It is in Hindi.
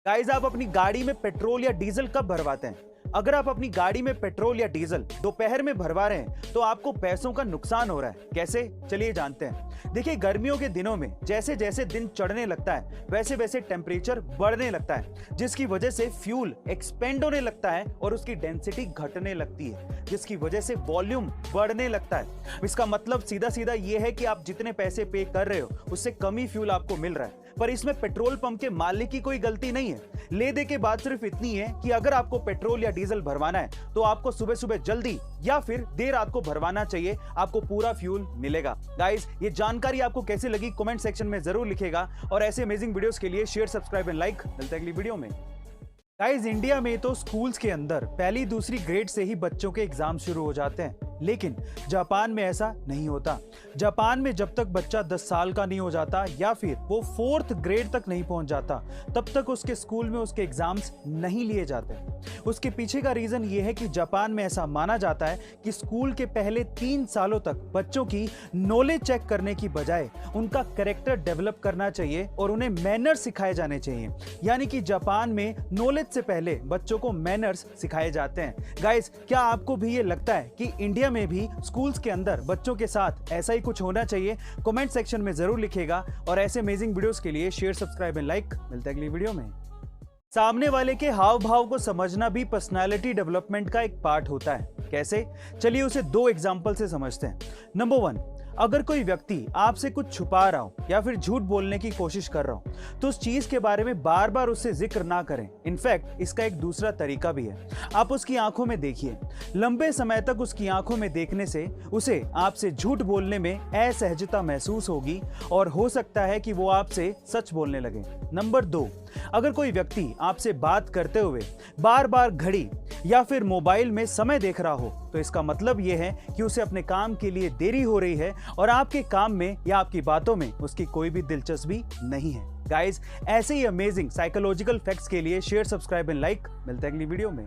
गाइस, आप अपनी गाड़ी में पेट्रोल या डीजल कब भरवाते हैं? अगर आप अपनी गाड़ी में पेट्रोल या डीजल दोपहर में भरवा रहे हैं तो आपको पैसों का नुकसान हो रहा है। कैसे? चलिए जानते हैं। देखिए, गर्मियों के दिनों में जैसे जैसे दिन चढ़ने लगता है वैसे वैसे टेम्परेचर बढ़ने लगता है, जिसकी वजह से फ्यूल एक्सपेंड होने लगता है और उसकी डेंसिटी घटने लगती है, जिसकी वजह से वॉल्यूम बढ़ने लगता है। इसका मतलब सीधा सीधा ये है कि आप जितने पैसे पे कर रहे हो उससे कम ही फ्यूल आपको मिल रहा है। पर इसमें पेट्रोल पंप के मालिक की कोई गलती नहीं है। ले दे के बात सिर्फ इतनी है कि अगर आपको पेट्रोल या डीजल भरवाना है तो आपको सुबह सुबह जल्दी या फिर देर रात को भरवाना चाहिए, आपको पूरा फ्यूल मिलेगा। गाइस, ये जानकारी आपको कैसी लगी कमेंट सेक्शन में जरूर लिखेगा और ऐसे अमेजिंग वीडियोस के लिए शेयर, सब्सक्राइब एंड लाइक। मिलते हैं अगली वीडियो में। गाइस, इंडिया में तो स्कूल्स के अंदर पहली दूसरी ग्रेड से ही बच्चों के एग्जाम शुरू हो जाते हैं, लेकिन जापान में ऐसा नहीं होता। जापान में जब तक बच्चा 10 साल का नहीं हो जाता या फिर वो 4th ग्रेड तक नहीं पहुंच जाता तब तक उसके स्कूल में उसके एग्जाम्स नहीं लिए जाते। उसके पीछे का रीजन ये है कि जापान में ऐसा माना जाता है कि स्कूल के पहले 3 सालों तक बच्चों की नॉलेज चेक करने की बजाय उनका कैरेक्टर डेवलप करना चाहिए और उन्हें मैनर्स सिखाए जाने चाहिए। यानी कि जापान में नॉलेज से पहले बच्चों को मैनर्स सिखाए जाते हैं। गाइस, क्या आपको भी ये लगता है कि इंडिया में भी स्कूल्स के अंदर बच्चों के साथ ऐसा ही कुछ होना चाहिए? कमेंट सेक्शन में जरूर लिखेगा और ऐसे अमेजिंग वीडियोस के लिए शेयर, सब्सक्राइब एंड लाइक। मिलते हैं अगली वीडियो में। सामने वाले के हाव भाव को समझना भी पर्सनालिटी डेवलपमेंट का एक पार्ट होता है। कैसे? चलिए उसे 2 एग्जांपल से समझते हैं। नंबर 1, अगर कोई व्यक्ति आपसे कुछ छुपा रहा हो या फिर झूठ बोलने की कोशिश कर रहा हो तो उस चीज के बारे में बार बार उससे जिक्र ना करें। इनफैक्ट इसका एक दूसरा तरीका भी है। आप उसकी आंखों में देखिए। लंबे समय तक उसकी आंखों में देखने से उसे आपसे झूठ बोलने में असहजता महसूस होगी और हो सकता है कि वो आपसे सच बोलने लगे। नंबर 2, अगर कोई व्यक्ति आपसे बात करते हुए बार बार घड़ी या फिर मोबाइल में समय देख रहा हो तो इसका मतलब यह है कि उसे अपने काम के लिए देरी हो रही है और आपके काम में या आपकी बातों में उसकी कोई भी दिलचस्पी नहीं है। गाइस, ऐसे ही अमेजिंग साइकोलॉजिकल फैक्ट्स के लिए शेयर, सब्सक्राइब एंड लाइक। मिलते हैं अगली वीडियो में।